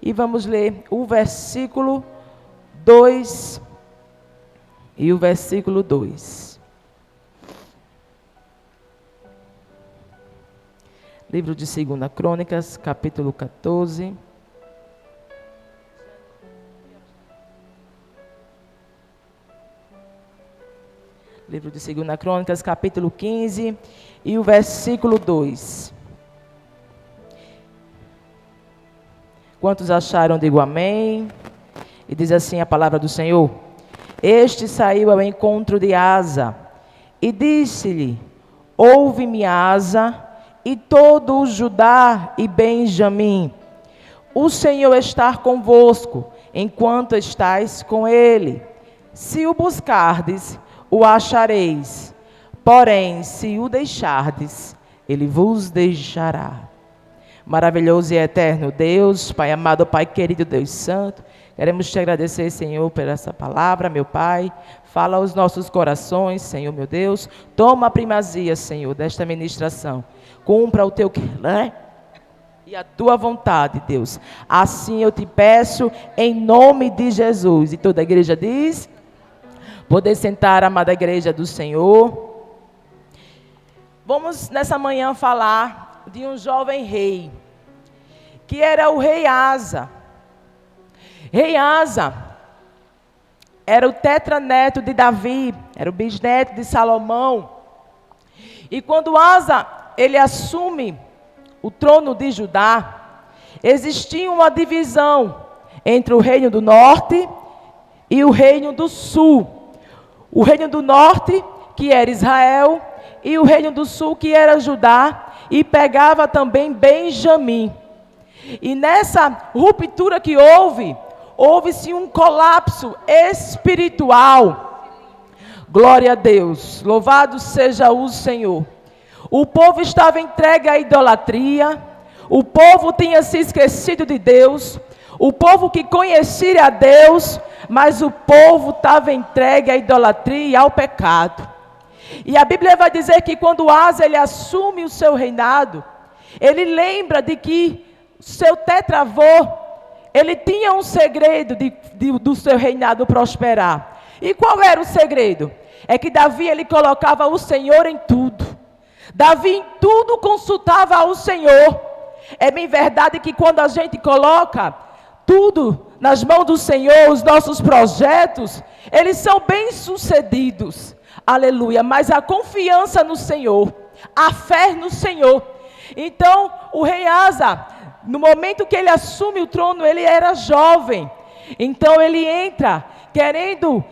e vamos ler o versículo 2 e o versículo 2. Livro de 2 Crônicas, capítulo 14. Livro de 2 Crônicas, capítulo 15 e o versículo 2. Quantos acharam, digo amém. E diz assim a palavra do Senhor: Este saiu ao encontro de Asa e disse-lhe: Ouve-me, Asa, e todo o Judá e Benjamim. O Senhor está convosco, enquanto estáis com ele. Se o buscardes, o achareis. Porém, se o deixardes, ele vos deixará. Maravilhoso e eterno Deus, Pai amado, Pai querido, Deus santo, queremos te agradecer, Senhor, por essa palavra, meu Pai. Fala aos nossos corações, Senhor, meu Deus. Toma a primazia, Senhor, desta ministração. Cumpra o teu querer e a tua vontade, Deus. Assim eu te peço, em nome de Jesus. E toda a igreja diz: poder sentar, amada igreja do Senhor. Vamos nessa manhã falar de um jovem rei, que era o rei Asa. Rei Asa era o tetraneto de Davi, era o bisneto de Salomão. E quando Asa, ele assume o trono de Judá, existia uma divisão entre o reino do norte e o reino do sul. O reino do norte, que era Israel, e o reino do sul, que era Judá, e pegava também Benjamim. E nessa ruptura que houve-se um colapso espiritual. Glória a Deus, louvado seja o Senhor. O povo estava entregue à idolatria, o povo tinha se esquecido de Deus, o povo que conhecia a Deus, mas o povo estava entregue à idolatria e ao pecado. E a Bíblia vai dizer que quando Asa ele assume o seu reinado, ele lembra de que seu tetravô, ele tinha um segredo do seu reinado prosperar. E qual era o segredo? É que Davi ele colocava o Senhor em tudo. Davi em tudo consultava o Senhor. É bem verdade que quando a gente coloca tudo nas mãos do Senhor, os nossos projetos, eles são bem-sucedidos. Aleluia, mas a confiança no Senhor, a fé no Senhor. Então, o rei Asa, no momento que ele assume o trono, ele era jovem. Então, ele entra querendo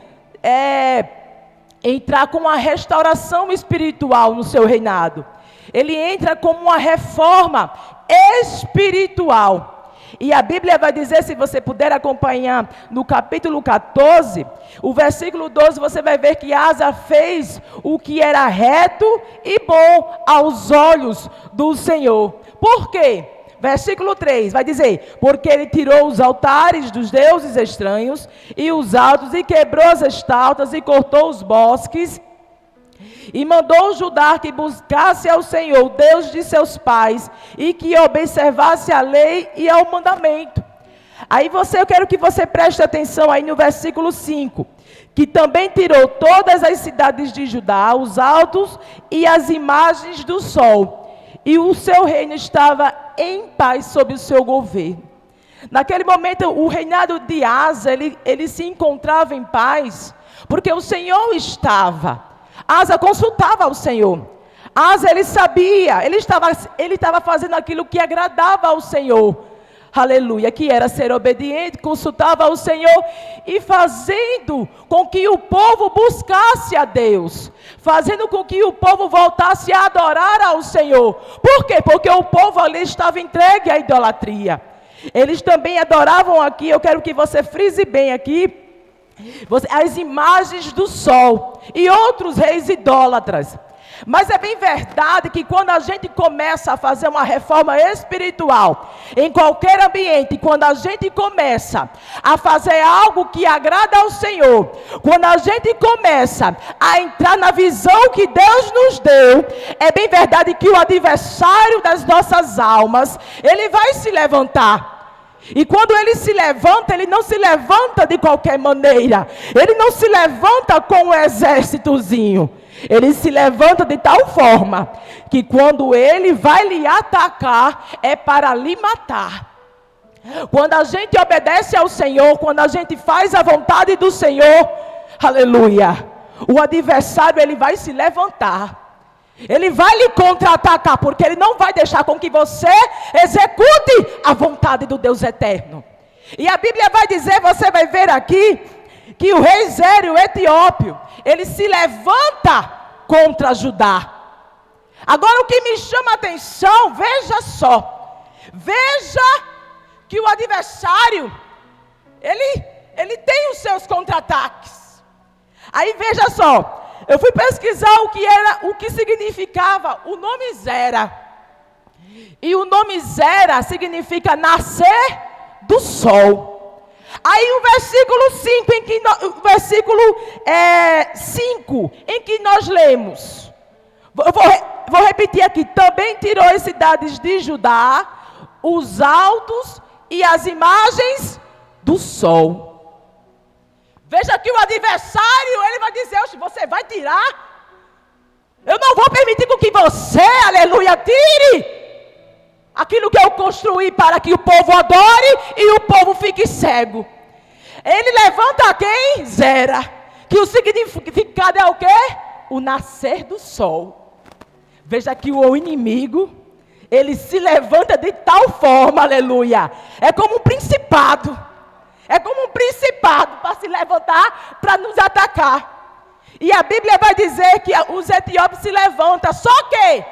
entrar com uma restauração espiritual no seu reinado. Ele entra como uma reforma espiritual. E a Bíblia vai dizer, se você puder acompanhar no capítulo 14, o versículo 12, você vai ver que Asa fez o que era reto e bom aos olhos do Senhor. Por quê? Versículo 3 vai dizer: porque ele tirou os altares dos deuses estranhos e os altos, e quebrou as estátuas e cortou os bosques, e mandou Judá que buscasse ao Senhor, Deus de seus pais, e que observasse a lei e ao mandamento. Aí eu quero que você preste atenção aí no versículo 5, que também tirou todas as cidades de Judá, os altos e as imagens do sol, e o seu reino estava em paz sob o seu governo. Naquele momento, o reinado de Asa, ele se encontrava em paz, porque o Senhor estava. Asa consultava ao Senhor. Asa, ele sabia, ele estava fazendo aquilo que agradava ao Senhor. Aleluia, que era ser obediente, consultava ao Senhor e fazendo com que o povo buscasse a Deus. Fazendo com que o povo voltasse a adorar ao Senhor. Por quê? Porque o povo ali estava entregue à idolatria. Eles também adoravam aqui, eu quero que você frise bem aqui, as imagens do sol e outros reis idólatras. Mas é bem verdade que quando a gente começa a fazer uma reforma espiritual, em qualquer ambiente, quando a gente começa a fazer algo que agrada ao Senhor, quando a gente começa a entrar na visão que Deus nos deu, é bem verdade que o adversário das nossas almas, ele vai se levantar. E quando ele se levanta, ele não se levanta de qualquer maneira. Ele não se levanta com um exércitozinho. Ele se levanta de tal forma que quando ele vai lhe atacar, é para lhe matar. Quando a gente obedece ao Senhor, quando a gente faz a vontade do Senhor, aleluia, o adversário ele vai se levantar. Ele vai lhe contra-atacar, porque ele não vai deixar com que você execute a vontade do Deus eterno. E a Bíblia vai dizer, você vai ver aqui, que o rei Zério, o etíope, ele se levanta contra Judá. Agora o que me chama a atenção, veja só, veja que o adversário, ele tem os seus contra-ataques. Aí veja só, eu fui pesquisar o que significava o nome Zera. E o nome Zera significa nascer do sol. Aí o versículo 5 em que nós lemos. Vou repetir aqui. Também tirou as cidades de Judá, os altos e as imagens do sol. Veja que o adversário, ele vai dizer, você vai tirar? Eu não vou permitir com que você, aleluia, tire aquilo que eu construí para que o povo adore e o povo fique cego. Ele levanta quem? Zera. Que o significado é o quê? O nascer do sol. Veja que o inimigo, ele se levanta de tal forma, aleluia. É como um principado. É como um principado para se levantar, para nos atacar. E a Bíblia vai dizer que os etíopes se levantam. Só que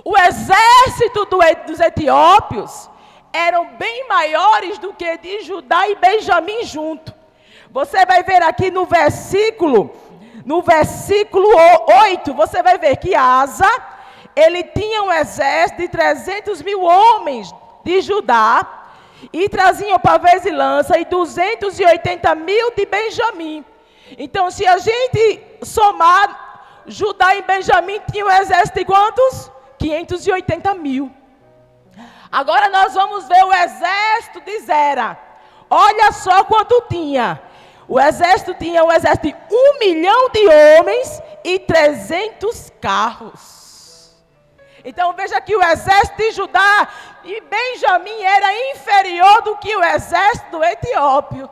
o exército dos etíopes eram bem maiores do que de Judá e Benjamim junto. Você vai ver aqui no versículo 8, você vai ver que Asa, ele tinha um exército de 300.000 homens de Judá, e traziam pavês e lança, e 280.000 de Benjamim. Então, se a gente somar, Judá e Benjamim tinham um exército de quantos? 580.000. Agora nós vamos ver o exército de Zera. Olha só quanto tinha. O exército tinha um exército de 1 milhão de homens e 300 carros. Então veja que o exército de Judá e Benjamim era inferior do que o exército do etíope.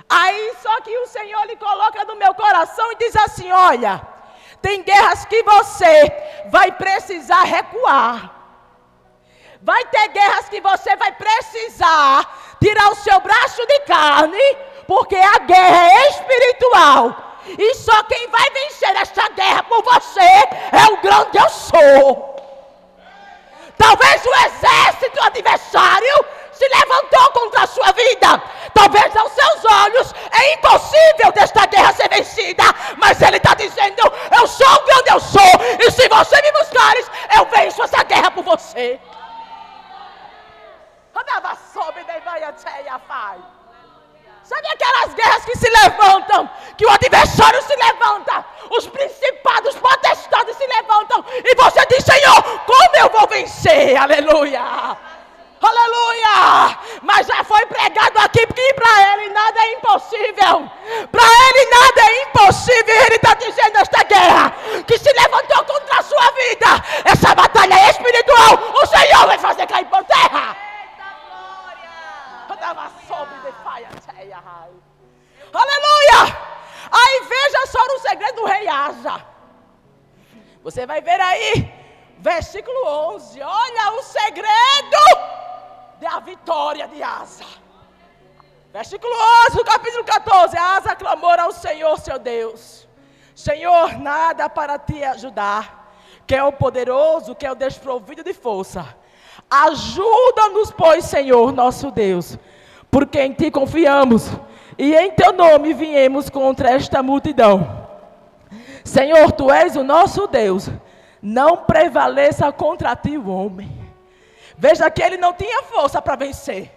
Aí só que o Senhor lhe coloca no meu coração e diz assim, olha, tem guerras que você vai precisar recuar. Vai ter guerras que você vai precisar tirar o seu braço de carne, porque a guerra é espiritual. E só quem vai vencer esta guerra por você é o grande eu sou. Talvez o exército adversário se levantou contra a sua vida. Talvez aos seus olhos é impossível desta guerra ser vencida. Mas ele está dizendo, eu sou o grande eu sou. E se você me buscares, eu venço essa guerra por você. Sabe aquelas guerras que se levantam, que o adversário se levanta, os principados, os potestades se levantam, e você diz, Senhor, como eu vou vencer? Aleluia! Aleluia! Mas já foi pregado aqui que para ele nada é impossível. Para ele nada é impossível. Ele está dizendo esta guerra que se levantou contra a sua vida. Essa batalha é espiritual. O Senhor vai fazer cair por terra. Aleluia! Aí veja só o segredo do rei Asa. Você vai ver aí, versículo 11. Olha o segredo da vitória de Asa. Versículo 11, do capítulo 14. Asa clamou ao Senhor, seu Deus. Senhor, nada para te ajudar. Que é o poderoso, que é o desprovido de força. Ajuda-nos, pois, Senhor, nosso Deus. Porque em ti confiamos. E em teu nome viemos contra esta multidão. Senhor, tu és o nosso Deus. Não prevaleça contra ti o homem. Veja que ele não tinha força para vencer.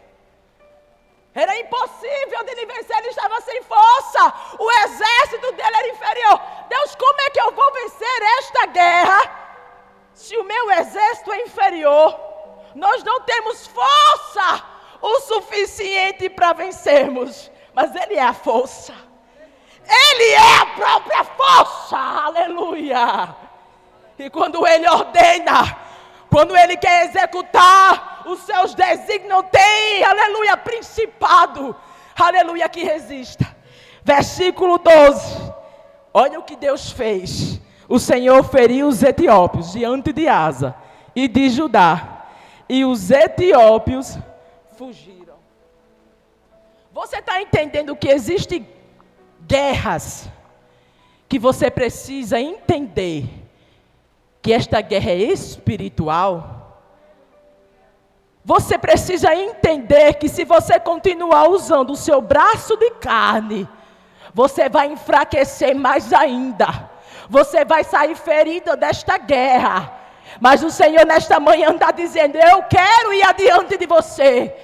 Era impossível dele vencer, ele estava sem força. O exército dele era inferior. Deus, como é que eu vou vencer esta guerra se o meu exército é inferior? Nós não temos força o suficiente para vencermos, mas Ele é a força. Ele é a própria força, aleluia. E quando Ele ordena, quando Ele quer executar os seus desígnios, não tem, aleluia, principado, aleluia, que resista. Versículo 12, olha o que Deus fez. O Senhor feriu os etíopes diante de Asa e de Judá, e os etíopes fugiram. Você está entendendo que existem guerras que você precisa entender que esta guerra é espiritual? Você precisa entender que se você continuar usando o seu braço de carne, você vai enfraquecer mais ainda. Você vai sair ferido desta guerra. Mas o Senhor nesta manhã está dizendo: eu quero ir adiante de você.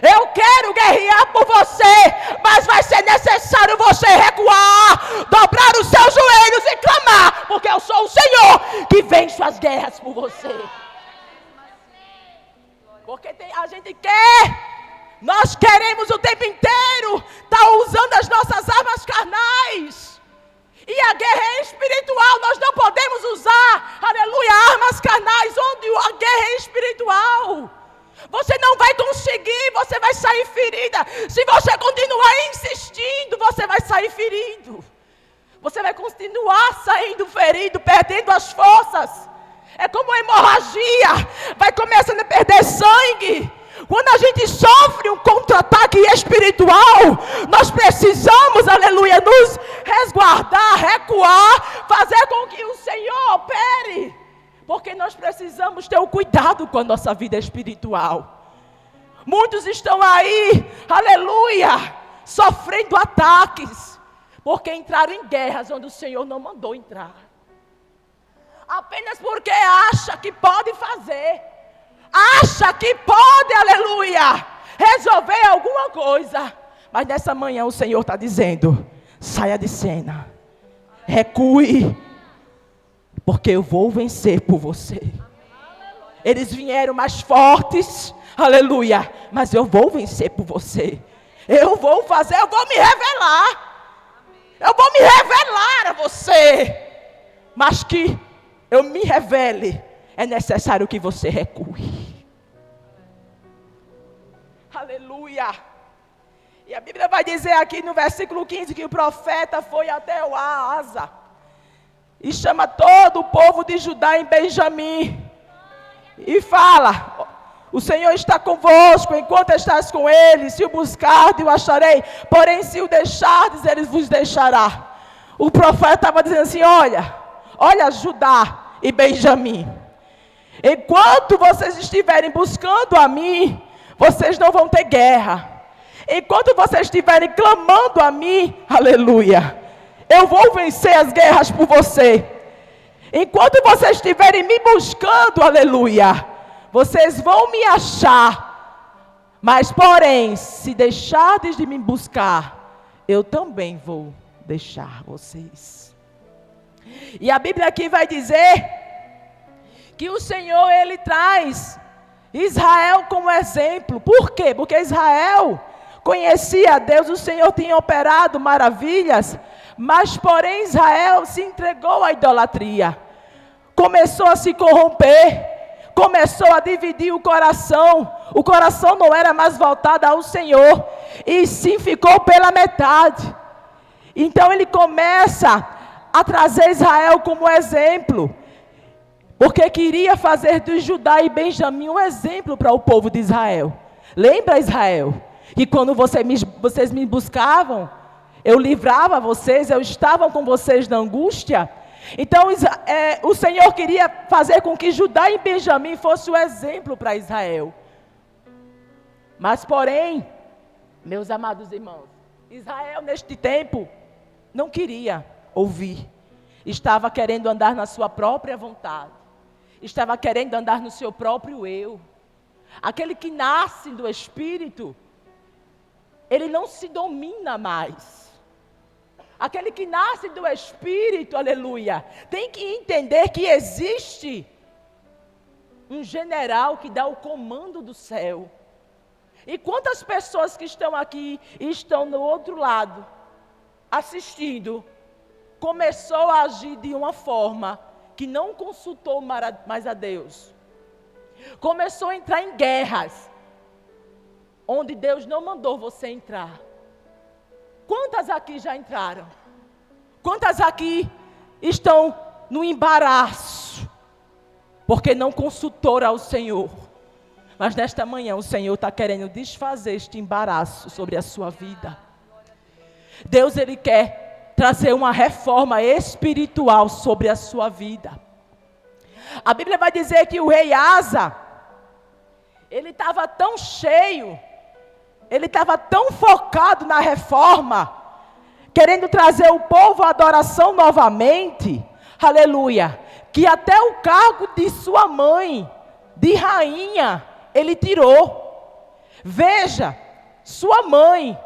Eu quero guerrear por você, mas vai ser necessário você recuar, dobrar os seus joelhos e clamar, porque eu sou o Senhor que venço as guerras por você. Porque a gente quer, nós queremos o tempo inteiro estar usando as nossas armas carnais. E a guerra é espiritual, nós não podemos usar, aleluia, armas carnais, onde a guerra é espiritual. Você não vai conseguir, você vai sair ferida. Se você continuar insistindo, você vai sair ferido. Você vai continuar saindo ferido, perdendo as forças. É como uma hemorragia, vai começando a perder sangue. Quando a gente sofre um contra-ataque espiritual, nós precisamos, aleluia, nos resguardar, recuar, fazer com que o Senhor opere. Porque nós precisamos ter o cuidado com a nossa vida espiritual. Muitos estão aí, aleluia, sofrendo ataques, porque entraram em guerras onde o Senhor não mandou entrar. Apenas porque acha que pode fazer, acha que pode, aleluia, resolver alguma coisa. Mas nessa manhã o Senhor está dizendo: saia de cena, recue, porque eu vou vencer por você. Eles vieram mais fortes, aleluia, mas eu vou vencer por você. Eu vou fazer, eu vou me revelar. Eu vou me revelar a você. Mas que eu me revele, é necessário que você recue. Aleluia. E a Bíblia vai dizer aqui no versículo 15 que o profeta foi até o Asa e chama todo o povo de Judá e Benjamim e fala: o Senhor está convosco enquanto estás com ele. Se o buscardes, o acharei, porém se o deixardes, ele vos deixará. O profeta estava dizendo assim: olha Judá e Benjamim, enquanto vocês estiverem buscando a mim, vocês não vão ter guerra. Enquanto vocês estiverem clamando a mim, aleluia, eu vou vencer as guerras por você. Enquanto vocês estiverem me buscando, aleluia, vocês vão me achar. Mas porém, se deixardes de me buscar, eu também vou deixar vocês. E a Bíblia aqui vai dizer que o Senhor, Ele traz Israel como exemplo. Por quê? Porque Israel conhecia a Deus, o Senhor tinha operado maravilhas, mas porém Israel se entregou à idolatria, começou a se corromper, começou a dividir o coração não era mais voltado ao Senhor, e sim ficou pela metade. Então ele começa a trazer Israel como exemplo, porque queria fazer de Judá e Benjamim um exemplo para o povo de Israel. Lembra, Israel, que quando vocês me buscavam, eu livrava vocês, eu estava com vocês na angústia. Então o Senhor queria fazer com que Judá e Benjamim fosse o exemplo para Israel. Mas porém, meus amados irmãos, Israel neste tempo não queria ouvir. Estava querendo andar na sua própria vontade. Estava querendo andar no seu próprio eu. Aquele que nasce do Espírito, ele não se domina mais. Aquele que nasce do Espírito, aleluia, tem que entender que existe um general que dá o comando do céu. E quantas pessoas que estão aqui e estão no outro lado, assistindo, começou a agir de uma forma que não consultou mais a Deus. Começou a entrar em guerras, onde Deus não mandou você entrar. Quantas aqui já entraram? Quantas aqui estão no embaraço, porque não consultaram ao Senhor? Mas nesta manhã o Senhor está querendo desfazer este embaraço sobre a sua vida. Deus, Ele quer trazer uma reforma espiritual sobre a sua vida. A Bíblia vai dizer que o rei Asa, ele estava tão cheio, ele estava tão focado na reforma, querendo trazer o povo à adoração novamente, aleluia, que até o cargo de sua mãe, de rainha, ele tirou. Veja, sua mãe,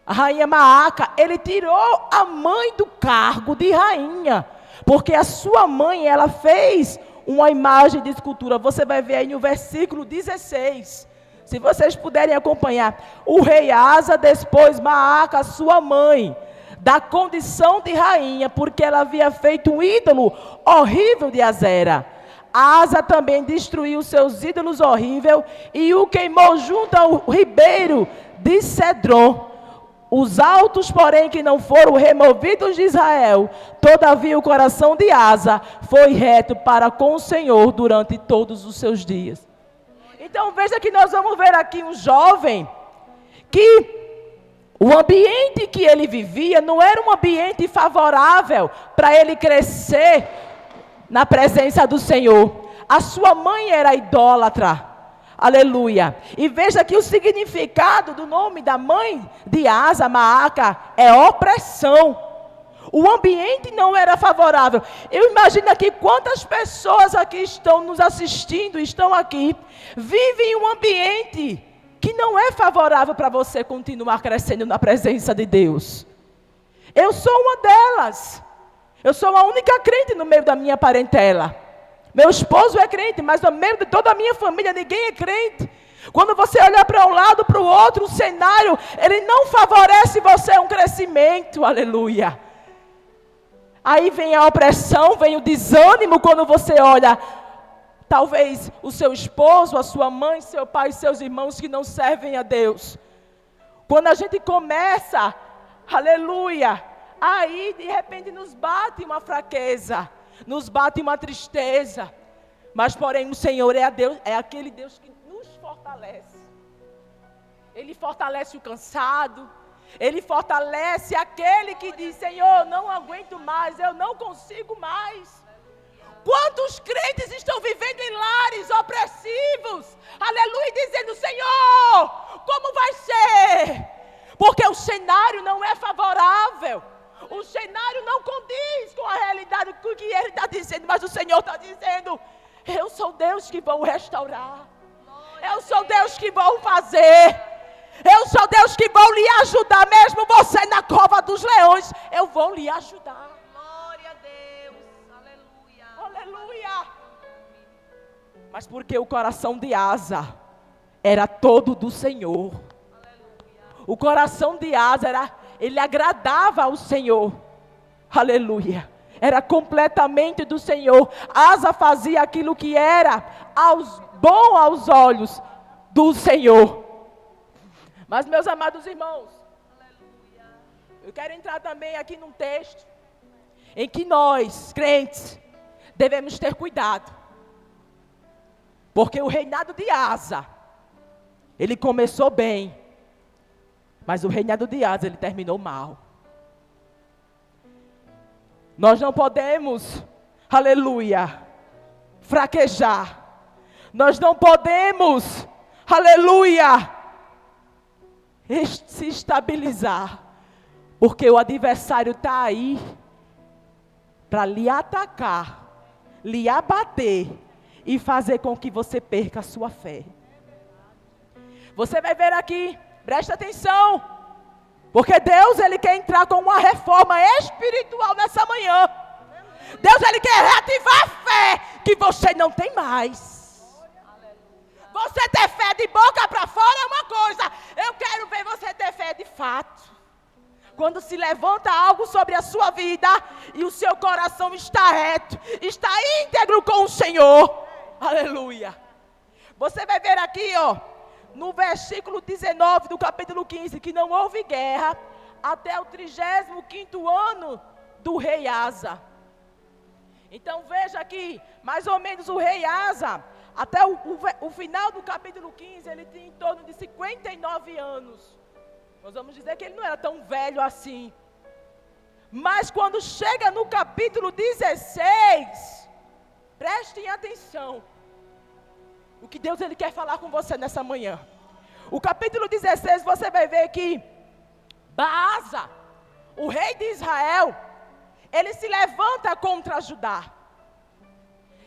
a rainha Maaca, ele tirou a mãe do cargo de rainha, porque a sua mãe, ela fez uma imagem de escultura. Você vai ver aí no versículo 16, se vocês puderem acompanhar. O rei Asa depois Maaca, sua mãe, da condição de rainha, porque ela havia feito um ídolo horrível de Azera. Asa também destruiu seus ídolos horríveis e o queimou junto ao ribeiro de Cedron. Os altos, porém, que não foram removidos de Israel, todavia o coração de Asa foi reto para com o Senhor durante todos os seus dias. Então veja que nós vamos ver aqui um jovem que o ambiente que ele vivia não era um ambiente favorável para ele crescer na presença do Senhor. A sua mãe era idólatra. Aleluia. E veja que o significado do nome da mãe de Asa, Maaca, é opressão. O ambiente não era favorável. Eu imagino aqui quantas pessoas aqui estão nos assistindo, estão aqui, vivem em um ambiente que não é favorável para você continuar crescendo na presença de Deus. Eu sou uma delas. Eu sou a única crente no meio da minha parentela. Meu esposo é crente, mas no meio de toda a minha família ninguém é crente. Quando você olha para um lado, para o outro, o cenário, ele não favorece você a um crescimento, aleluia. Aí vem a opressão, vem o desânimo quando você olha, talvez o seu esposo, a sua mãe, seu pai, seus irmãos que não servem a Deus. Quando a gente começa, aleluia, aí de repente nos bate uma fraqueza. Nos bate uma tristeza, mas porém o Senhor é aquele Deus que nos fortalece. Ele fortalece o cansado, Ele fortalece aquele que diz: Senhor, não aguento mais, eu não consigo mais. Quantos crentes estão vivendo em lares opressivos, aleluia, dizendo: Senhor, como vai ser? Porque o cenário não é favorável. O cenário não condiz com a realidade que Ele está dizendo, mas o Senhor está dizendo: eu sou Deus que vou restaurar, eu sou Deus que vou fazer, eu sou Deus que vou lhe ajudar, mesmo você na cova dos leões, eu vou lhe ajudar. Glória a Deus, aleluia. Aleluia. Mas porque o coração de Asa era todo do Senhor. Aleluia. O coração de Asa ele agradava ao Senhor, aleluia, era completamente do Senhor. Asa fazia aquilo que era bom aos olhos do Senhor. Mas meus amados irmãos, aleluia, eu quero entrar também aqui num texto, em que nós, crentes, devemos ter cuidado, porque o reinado de Asa, ele começou bem, mas o reinado de Asa, ele terminou mal. Nós não podemos, aleluia, fraquejar. Nós não podemos, aleluia, se estabilizar. Porque o adversário está aí para lhe atacar, lhe abater e fazer com que você perca a sua fé. Você vai ver aqui, presta atenção, porque Deus, Ele quer entrar com uma reforma espiritual nessa manhã. Deus, Ele quer reativar a fé que você não tem mais. Você ter fé de boca para fora é uma coisa. Eu quero ver você ter fé de fato. Quando se levanta algo sobre a sua vida e o seu coração está reto, está íntegro com o Senhor. Aleluia. Você vai ver aqui, ó, no versículo 19 do capítulo 15, que não houve guerra até o 35º ano do rei Asa. Então veja aqui, mais ou menos o rei Asa, até o final do capítulo 15, ele tinha em torno de 59 anos. Nós vamos dizer que ele não era tão velho assim. Mas quando chega no capítulo 16, prestem atenção. O que Deus ele quer falar com você nessa manhã. O capítulo 16, você vai ver que Baasa, o rei de Israel, ele se levanta contra Judá.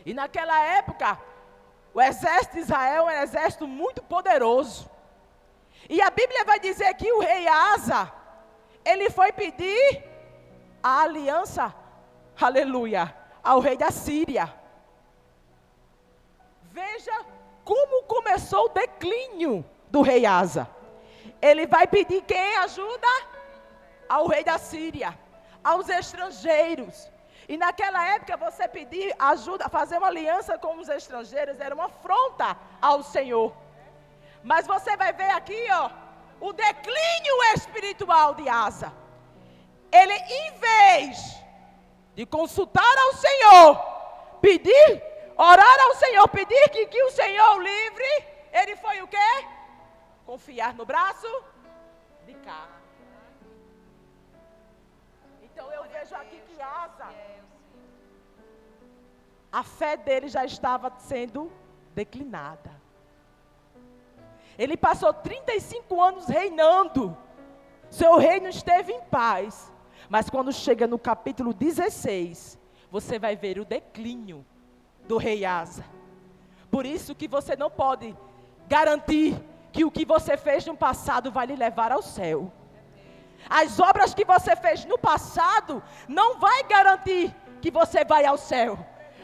E naquela época, o exército de Israel era um exército muito poderoso. E a Bíblia vai dizer que o rei Asa, ele foi pedir a aliança, aleluia, ao rei da Síria. Veja como começou o declínio do rei Asa. Ele vai pedir quem ajuda? Ao rei da Síria, aos estrangeiros. E naquela época você pedir ajuda, fazer uma aliança com os estrangeiros era uma afronta ao Senhor. Mas você vai ver aqui, ó, o declínio espiritual de Asa. Ele, em vez de consultar ao Senhor, pedir, orar ao Senhor, pedir que o Senhor o livre, ele foi o quê? Confiar no braço de cá. Então eu vejo aqui que Asa, a fé dele já estava sendo declinada. Ele passou 35 anos reinando. Seu reino esteve em paz. Mas quando chega no capítulo 16, você vai ver o declínio do rei Asa. Por isso que você não pode garantir que o que você fez no passado vai lhe levar ao céu. As obras que você fez no passado não vai garantir que você vai ao céu.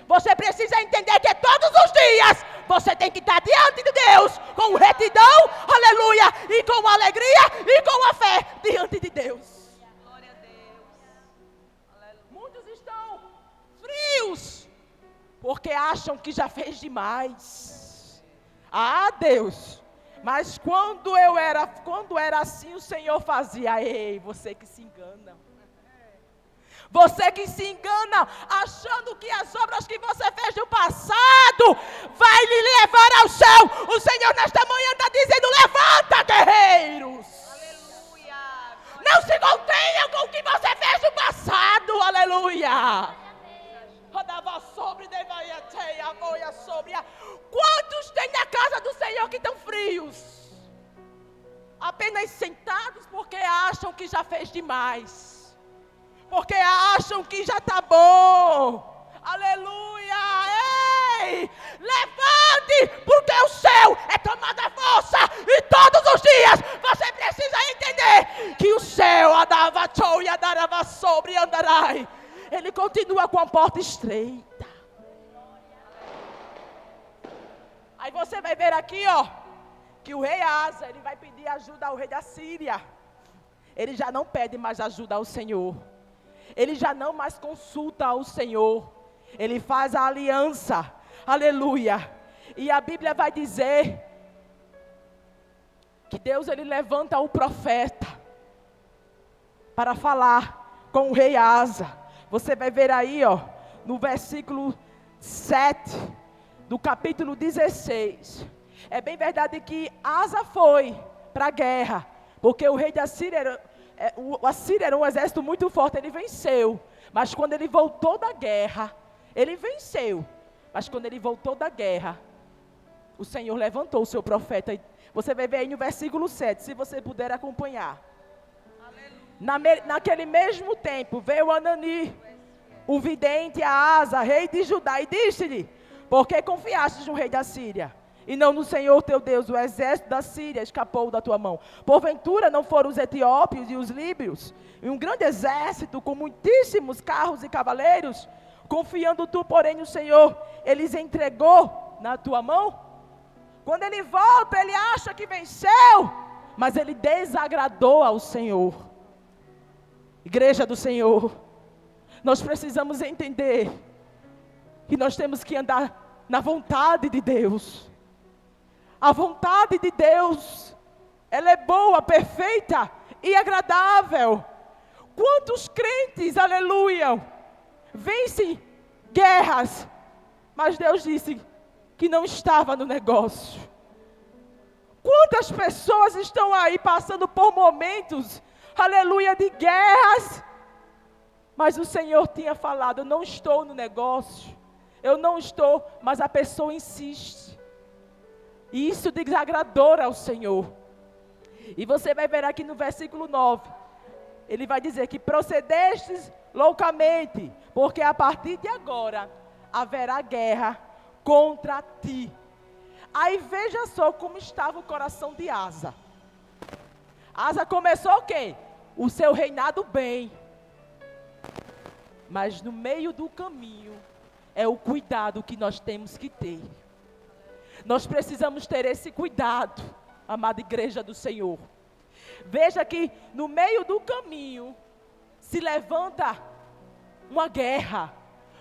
Você precisa entender que todos os dias você tem que estar diante de Deus com retidão, aleluia, e com alegria e com a fé diante de Deus. Glória a Deus. Aleluia. Muitos estão frios porque acham que já fez demais. Ah, Deus, mas quando era assim, o Senhor fazia. Ei, você que se engana. Você que se engana, achando que as obras que você fez no passado vai lhe levar ao céu. O Senhor nesta manhã está dizendo: levanta, guerreiros. Aleluia. Não se contenham com o que você fez no passado. Aleluia. Quantos tem na casa do Senhor que estão frios? Apenas sentados porque acham que já fez demais. Porque acham que já está bom. Aleluia. Ei, levante, porque o céu é tomada força. E todos os dias você precisa entender que o céu andava e andarava sobre andarai. Ele continua com a porta estreita. Aí você vai ver aqui, ó, que o rei Asa, ele vai pedir ajuda ao rei da Síria. Ele já não pede mais ajuda ao Senhor. Ele já não mais consulta ao Senhor. Ele faz a aliança. Aleluia. E a Bíblia vai dizer que Deus ele levanta o profeta para falar com o rei Asa. Você vai ver aí, ó, no versículo 7 do capítulo 16. É bem verdade que Asa foi para a guerra, porque o rei da Síria a Síria era um exército muito forte, ele venceu. Mas quando ele voltou da guerra, ele venceu. Mas quando ele voltou da guerra, o Senhor levantou o seu profeta. Você vai ver aí no versículo 7, se você puder acompanhar. Naquele mesmo tempo, veio Anani, o vidente, a Asa, rei de Judá, e disse-lhe: por que confiastes no rei da Síria? E não no Senhor teu Deus, o exército da Síria escapou da tua mão. Porventura não foram os etíopes e os líbios, e um grande exército com muitíssimos carros e cavaleiros? Confiando tu, porém, no Senhor, Ele os entregou na tua mão. Quando ele volta, ele acha que venceu, mas ele desagradou ao Senhor. Igreja do Senhor, nós precisamos entender que nós temos que andar na vontade de Deus. A vontade de Deus, ela é boa, perfeita e agradável. Quantos crentes, aleluia, vencem guerras, mas Deus disse que não estava no negócio. Quantas pessoas estão aí passando por momentos, aleluia, de guerras, mas o Senhor tinha falado, eu não estou no negócio, eu não estou, mas a pessoa insiste, e isso desagradou ao Senhor. E você vai ver aqui no versículo 9, ele vai dizer que procedestes loucamente, porque a partir de agora haverá guerra contra ti. Aí veja só como estava o coração de Asa. Asa começou o quê? O seu reinado bem. Mas no meio do caminho é o cuidado que nós temos que ter. Nós precisamos ter esse cuidado, amada igreja do Senhor. Veja que no meio do caminho se levanta uma guerra.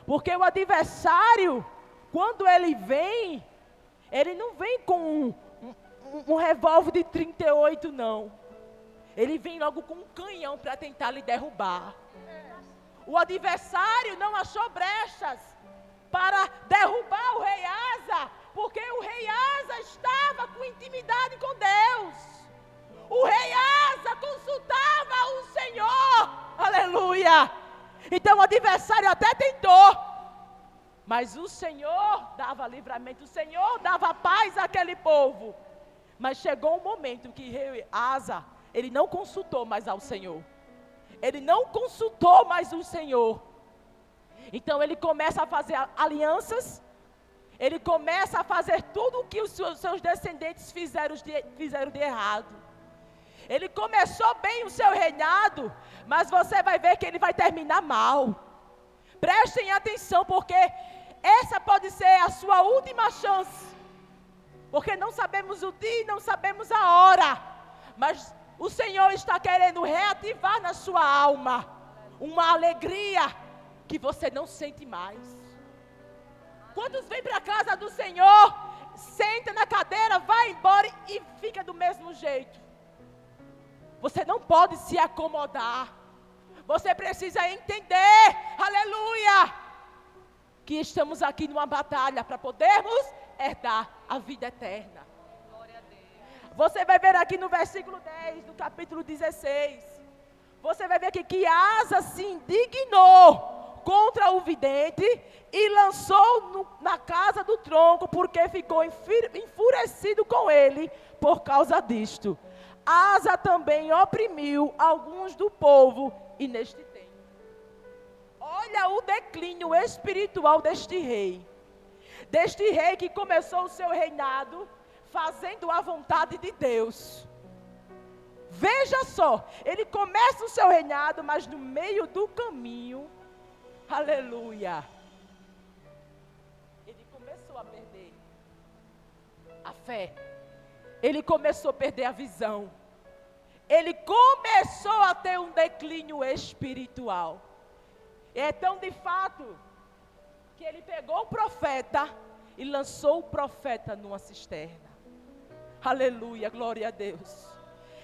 Porque o adversário, quando ele vem, ele não vem com um revólver de 38, não. Ele vem logo com um canhão para tentar lhe derrubar. O adversário não achou brechas para derrubar o rei Asa, porque o rei Asa estava com intimidade com Deus. O rei Asa consultava o Senhor. Aleluia! Então o adversário até tentou. Mas o Senhor dava livramento, o Senhor dava paz àquele povo. Mas chegou um momento que rei Asa, ele não consultou mais ao Senhor. Ele não consultou mais o Senhor. Então ele começa a fazer alianças. Ele começa a fazer tudo o que os seus descendentes fizeram de errado. Ele começou bem o seu reinado, mas você vai ver que ele vai terminar mal. Prestem atenção, porque essa pode ser a sua última chance. Porque não sabemos o dia e não sabemos a hora. Mas o Senhor está querendo reativar na sua alma uma alegria que você não sente mais. Quantos vêm para a casa do Senhor, senta na cadeira, vai embora e fica do mesmo jeito? Você não pode se acomodar. Você precisa entender, aleluia, que estamos aqui numa batalha para podermos herdar a vida eterna. Glória a Deus. Você vai ver aqui no versículo 10, do capítulo 16. Você vai ver aqui que Asa se indignou contra o vidente e lançou na casa do tronco, porque ficou enfurecido com ele por causa disto. Asa também oprimiu alguns do povo, e neste tempo, olha o declínio espiritual deste rei que começou o seu reinado fazendo a vontade de Deus. Veja só, ele começa o seu reinado, mas no meio do caminho, aleluia, ele começou a perder a fé. Ele começou a perder a visão. Ele começou a ter um declínio espiritual. É tão de fato que ele pegou o profeta e lançou o profeta numa cisterna. Aleluia, glória a Deus.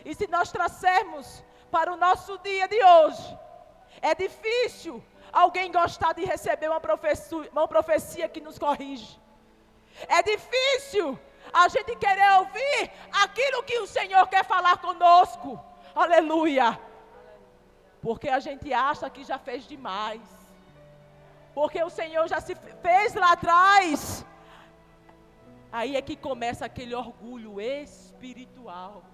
E se nós trouxermos para o nosso dia de hoje, é difícil alguém gostar de receber uma profecia que nos corrige. É difícil a gente querer ouvir aquilo que o Senhor quer falar conosco. Aleluia. Porque a gente acha que já fez demais. Porque o Senhor já se fez lá atrás. Aí é que começa aquele orgulho espiritual.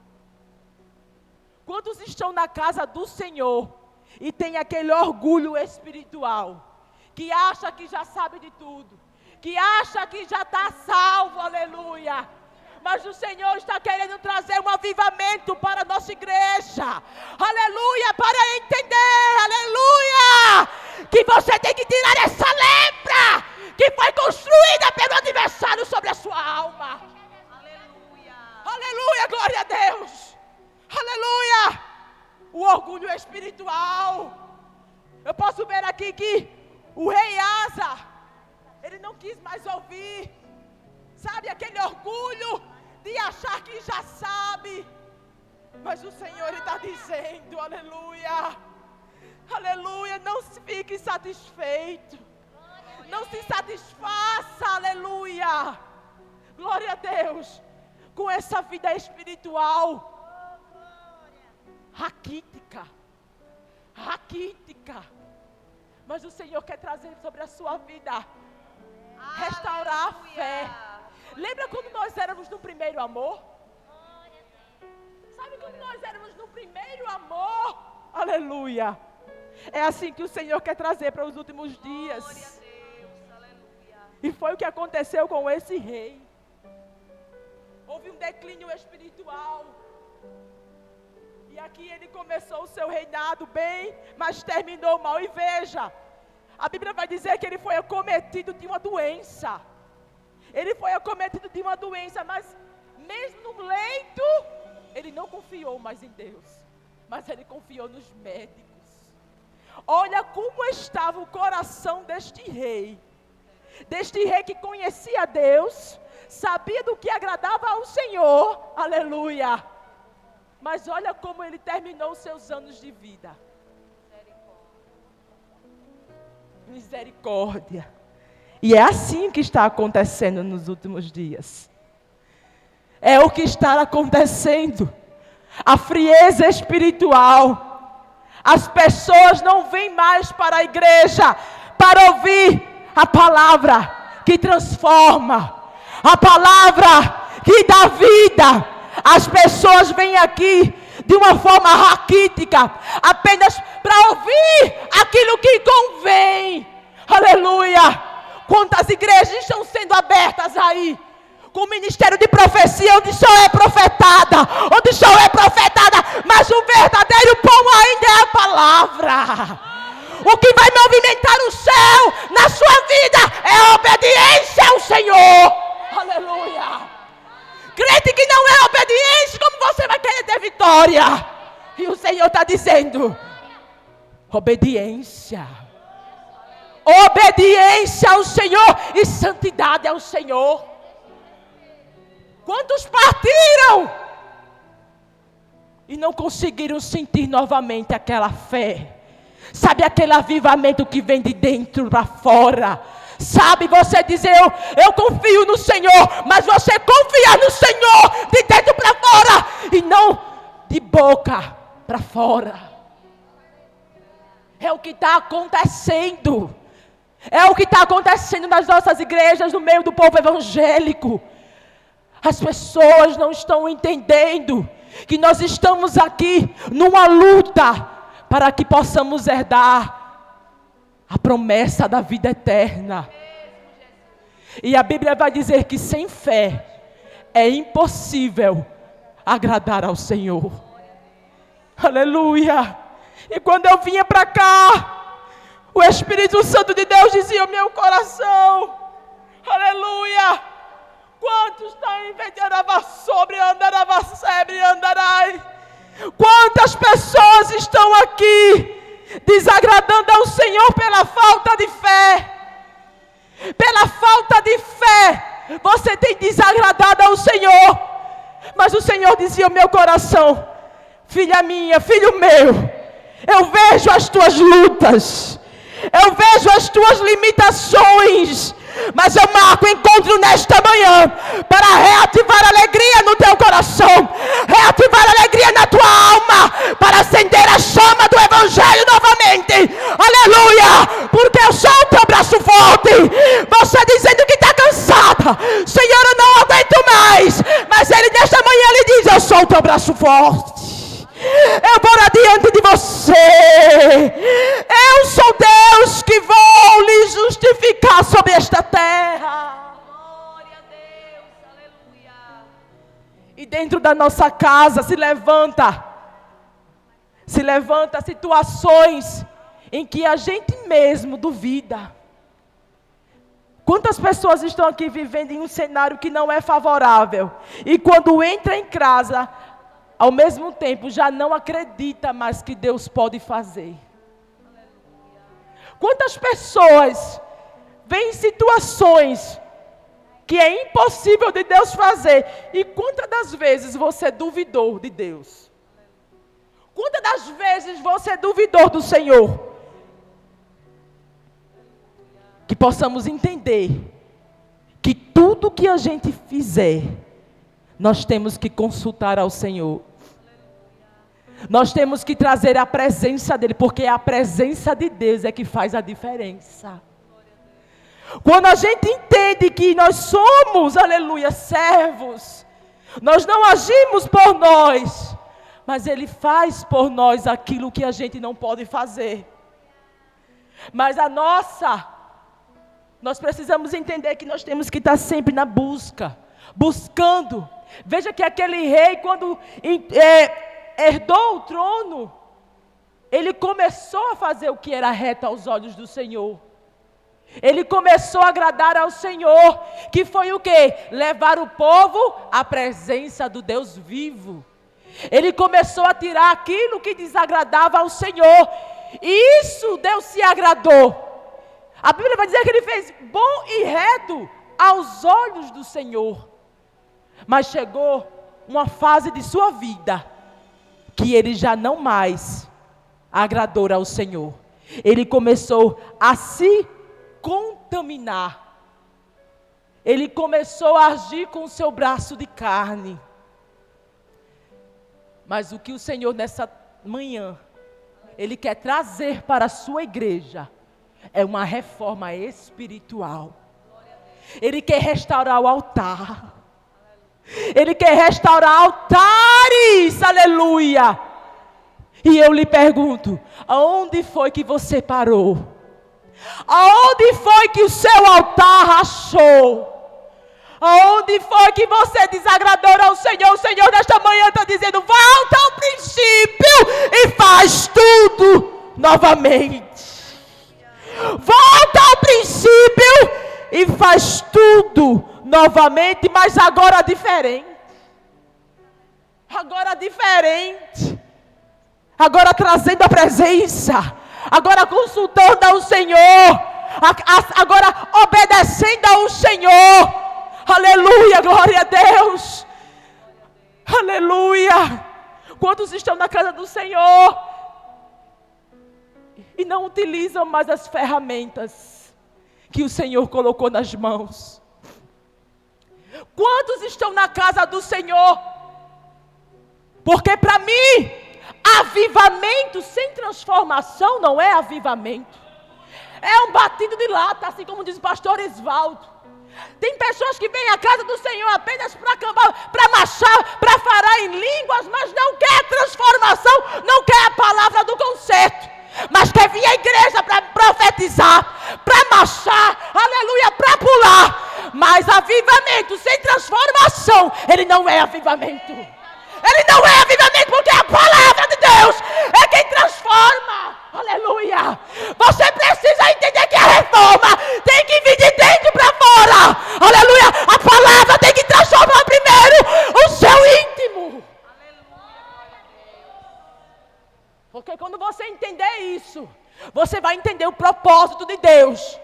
Quantos estão na casa do Senhor e tem aquele orgulho espiritual, que acha que já sabe de tudo, que acha que já está salvo, aleluia. Mas o Senhor está querendo trazer um avivamento para a nossa igreja, aleluia, para entender, aleluia, que você tem que tirar essa espiritual. Eu posso ver aqui que o rei Asa, ele não quis mais ouvir. Sabe, aquele orgulho de achar que já sabe. Mas o Senhor está dizendo, aleluia, aleluia, não fique satisfeito. Não se satisfaça, aleluia. Glória a Deus, com essa vida espiritual raquítica. Mas o Senhor quer trazer sobre a sua vida, restaurar a fé. Lembra quando nós éramos no primeiro amor? Sabe quando nós éramos no primeiro amor? Aleluia. É assim que o Senhor quer trazer para os últimos dias. E foi o que aconteceu com esse rei. Houve um declínio espiritual. E aqui ele começou o seu reinado bem, mas terminou mal. E veja, a Bíblia vai dizer que ele foi acometido de uma doença. Ele foi acometido de uma doença, mas mesmo no leito, ele não confiou mais em Deus, mas ele confiou nos médicos. Olha como estava o coração deste rei que conhecia Deus, sabia do que agradava ao Senhor, aleluia. Mas olha como ele terminou os seus anos de vida. Misericórdia. E é assim que está acontecendo nos últimos dias. É o que está acontecendo. A frieza espiritual. As pessoas não vêm mais para a igreja para ouvir a palavra que transforma, a palavra que dá vida. As pessoas vêm aqui de uma forma raquítica, apenas para ouvir aquilo que convém. Aleluia! Quantas igrejas estão sendo abertas aí, com o ministério de profecia, onde só é profetada, mas o verdadeiro pão ainda é a palavra. O que vai movimentar o céu na sua vida é a obediência ao Senhor. Aleluia! Crente que não é obediente, como você vai querer ter vitória? E o Senhor está dizendo, obediência. Obediência ao Senhor e santidade ao Senhor. Quantos partiram e não conseguiram sentir novamente aquela fé? Sabe, aquele avivamento que vem de dentro para fora. Sabe, você dizer, eu confio no Senhor, mas você confia no Senhor de dentro para fora e não de boca para fora. É o que está acontecendo. É o que está acontecendo nas nossas igrejas, no meio do povo evangélico. As pessoas não estão entendendo que nós estamos aqui numa luta para que possamos herdar a promessa da vida eterna. E a Bíblia vai dizer que sem fé é impossível agradar ao Senhor. Aleluia! E quando eu vinha para cá, o Espírito Santo de Deus dizia ao meu coração, aleluia! Quantos estão inventando sobre andarai? Quantas pessoas estão aqui desagradando ao Senhor pela falta de fé? Pela falta de fé, você tem desagradado ao Senhor. Mas o Senhor dizia ao meu coração, filha minha, filho meu, eu vejo as tuas lutas, eu vejo as tuas limitações, mas eu marco encontro nesta manhã para reativar a alegria no teu coração, reativar a alegria na tua alma, para acender a chama do Evangelho novamente. Aleluia! Porque eu sou o teu braço forte. Você dizendo que está cansada, Senhor, eu não aguento mais, mas Ele nesta manhã lhe diz, eu sou o teu braço forte. Eu vou adiante de você. Eu sou Deus que vou lhe justificar sobre esta terra. Glória a Deus, aleluia. E dentro da nossa casa se levanta situações em que a gente mesmo duvida. Quantas pessoas estão aqui vivendo em um cenário que não é favorável, e quando entra em casa, ao mesmo tempo já não acredita mais que Deus pode fazer. Quantas pessoas veem situações que é impossível de Deus fazer, e quantas das vezes você duvidou de Deus? Quantas das vezes você duvidou do Senhor? Que possamos entender que tudo que a gente fizer, nós temos que consultar ao Senhor. Nós temos que trazer a presença dEle, porque a presença de Deus é que faz a diferença. Quando a gente entende que nós somos, aleluia, servos, nós não agimos por nós, mas Ele faz por nós aquilo que a gente não pode fazer. Mas nós precisamos entender que nós temos que estar sempre na buscando. Veja que aquele rei, quando herdou o trono, ele começou a fazer o que era reto aos olhos do Senhor. Ele começou a agradar ao Senhor, que foi o quê? Levar o povo à presença do Deus vivo. Ele começou a tirar aquilo que desagradava ao Senhor, e isso Deus se agradou. A Bíblia vai dizer que ele fez bom e reto aos olhos do Senhor. Mas chegou uma fase de sua vida que ele já não mais agradou ao Senhor. Ele começou a se contaminar. Ele começou a agir com o seu braço de carne. Mas o que o Senhor nessa manhã, Ele quer trazer para a sua igreja, é uma reforma espiritual. Ele quer restaurar o altar. Ele quer restaurar altares, aleluia. E eu lhe pergunto, aonde foi que você parou? Aonde foi que o seu altar rachou? Aonde foi que você desagradou ao Senhor? O Senhor nesta manhã está dizendo, volta ao princípio e faz tudo novamente. Volta ao princípio e faz tudo novamente, mas agora diferente. Agora diferente. Agora trazendo a presença. Agora consultando ao Senhor. Agora obedecendo ao Senhor. Aleluia, glória a Deus. Aleluia. Quantos estão na casa do Senhor e não utilizam mais as ferramentas que o Senhor colocou nas mãos? Quantos estão na casa do Senhor? Porque para mim, avivamento sem transformação não é avivamento. É um batido de lata, assim como diz o pastor Esvaldo. Tem pessoas que vêm à casa do Senhor apenas para marchar, para falar em línguas, mas não quer transformação, não quer a palavra do conserto, mas quer vir à igreja para profetizar, para marchar, aleluia, para pular. Mas avivamento sem transformação, ele não é avivamento. Ele não é avivamento, porque a palavra de Deus é quem transforma. Aleluia. Você precisa entender que a reforma tem que vir de dentro para fora. Aleluia. A palavra tem que transformar primeiro o seu íntimo. Porque quando você entender isso, você vai entender o propósito de Deus.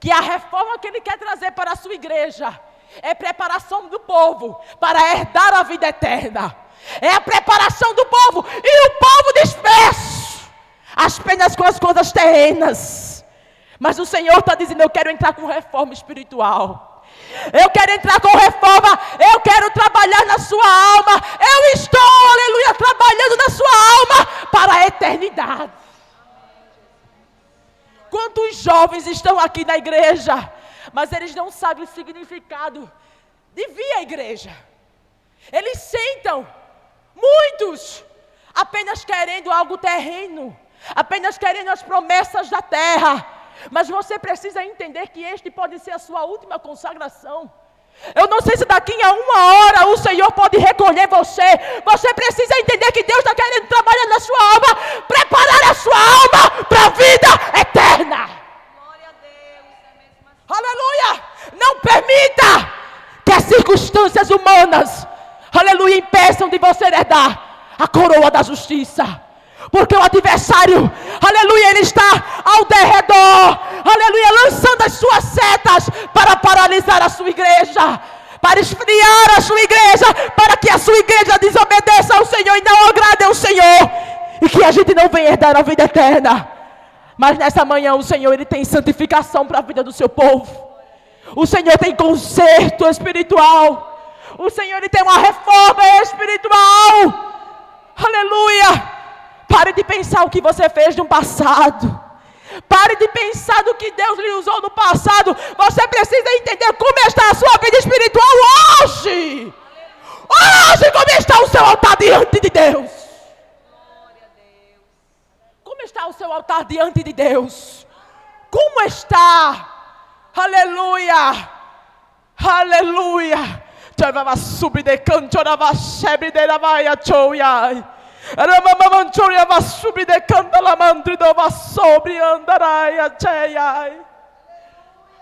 Que a reforma que Ele quer trazer para a sua igreja é preparação do povo para herdar a vida eterna. É a preparação do povo. E o povo disperso apenas com as coisas terrenas. Mas o Senhor está dizendo, eu quero entrar com reforma espiritual. Eu quero entrar com reforma. Eu quero trabalhar na sua alma. Eu estou, aleluia, trabalhando na sua alma para a eternidade. Quantos jovens estão aqui na igreja, mas eles não sabem o significado de vir à igreja. Eles sentam, muitos, apenas querendo algo terreno, apenas querendo as promessas da terra. Mas você precisa entender que este pode ser a sua última consagração. Eu não sei se daqui a 1 hora o Senhor pode recolher você. Você precisa entender que Deus está querendo trabalhar na sua alma, preparar a sua alma para a vida eterna. Glória a Deus, é mesmo assim. Aleluia! Não permita que as circunstâncias humanas, aleluia, impeçam de você herdar a coroa da justiça. Porque o adversário, aleluia, ele está ao derredor, aleluia, lançando as suas setas para paralisar a sua igreja, para esfriar a sua igreja, para que a sua igreja desobedeça ao Senhor e não agrade ao Senhor, e que a gente não venha herdar a vida eterna. Mas nessa manhã o Senhor, Ele tem santificação para a vida do seu povo. O Senhor tem conserto espiritual. O Senhor, Ele tem uma reforma espiritual. Aleluia. Pare de pensar o que você fez no passado. Pare de pensar do que Deus lhe usou no passado. Você precisa entender como está a sua vida espiritual hoje. Hoje, como está o seu altar diante de Deus. Como está o seu altar diante de Deus? Como está? Aleluia. Aleluia. Vai subir de canto, vai subir de la vai a choiai. Ramamamanchoria va subir de canta la mandrido va sobre andarai a cheiai.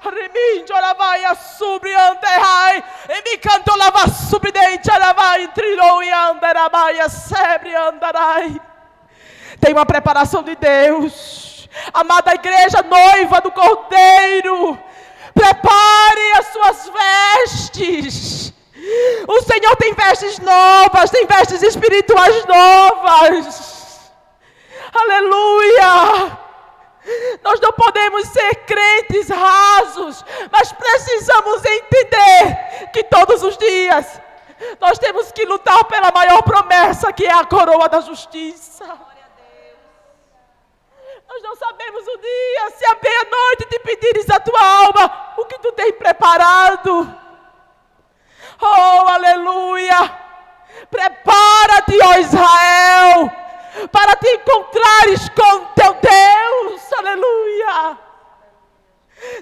Riminjora vai a subir andarai. E mi canto la va subir de chara vai trilo e andarai a sebre andarai. Tem uma preparação de Deus. Amada igreja, noiva do Cordeiro, prepare as suas vestes. O Senhor tem vestes novas, tem vestes espirituais novas. Aleluia. Nós não podemos ser crentes rasos, mas precisamos entender que todos os dias nós temos que lutar pela maior promessa, que é a coroa da justiça. Nós não sabemos o dia, se à meia-noite te pedires a tua alma, o que tu tens preparado. Oh, aleluia! Prepara-te, ó Israel, para te encontrares com teu Deus. Aleluia!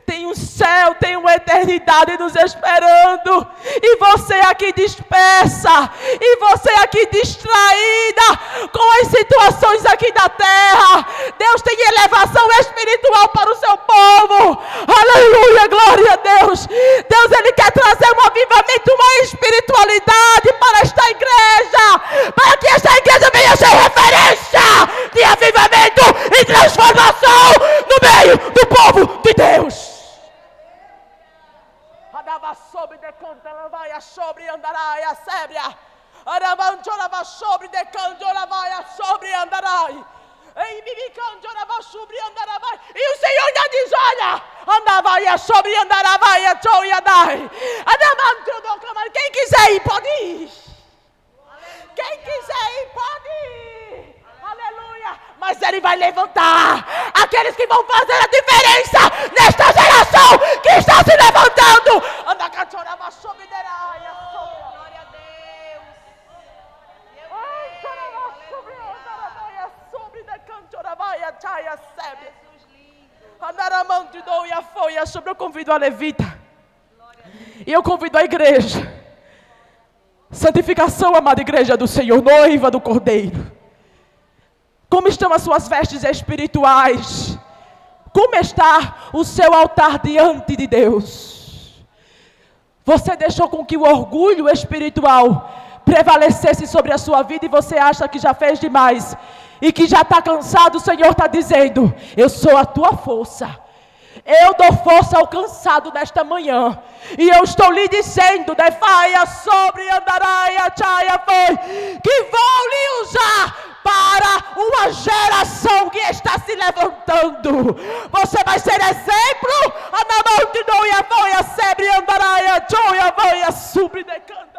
Tem um céu, tem uma eternidade nos esperando. E você aqui dispersa, e você aqui distraída com as situações aqui da terra. Deus tem elevação espiritual para o seu povo. Aleluia, glória a Deus. Deus, Ele quer trazer um avivamento, uma espiritualidade para esta igreja, para que esta igreja venha ser referência de avivamento e transformação no meio do povo de Deus. Adava sobre de canta, ela vai a sobre andará e a sébria. Arabanjora vai sobre de canta, ela vai a sobre andará. E mimicandora vai sobre andará vai. E o Senhor já diz: olha, andava e a sobre andará vai a chou e andai. Adamantro do camar, quem quiser ir pode ir. Quem quiser ir pode ir. Aleluia. Mas Ele vai levantar aqueles que vão fazer a diferença nesta geração que está se levantando. Anda cantora vai sobre glória a Deus. Ai, chora sobre andará sobre da cantora vai a chaia sebe. Andaramante dou e a folha sobre. Eu convido a levita. E eu convido a igreja. Santificação, amada igreja do Senhor, noiva do Cordeiro. Como estão as suas vestes espirituais? Como está o seu altar diante de Deus? Você deixou com que o orgulho espiritual prevalecesse sobre a sua vida e você acha que já fez demais e que já está cansado? O Senhor está dizendo: eu sou a tua força. Eu dou força ao cansado nesta manhã. E eu estou lhe dizendo, defaia sobre andaraia chaia foi, que vou lhe usar para uma geração que está se levantando. Você vai ser exemplo. Anamante doia foi a sebre andaraia choia vai a sobre de canto.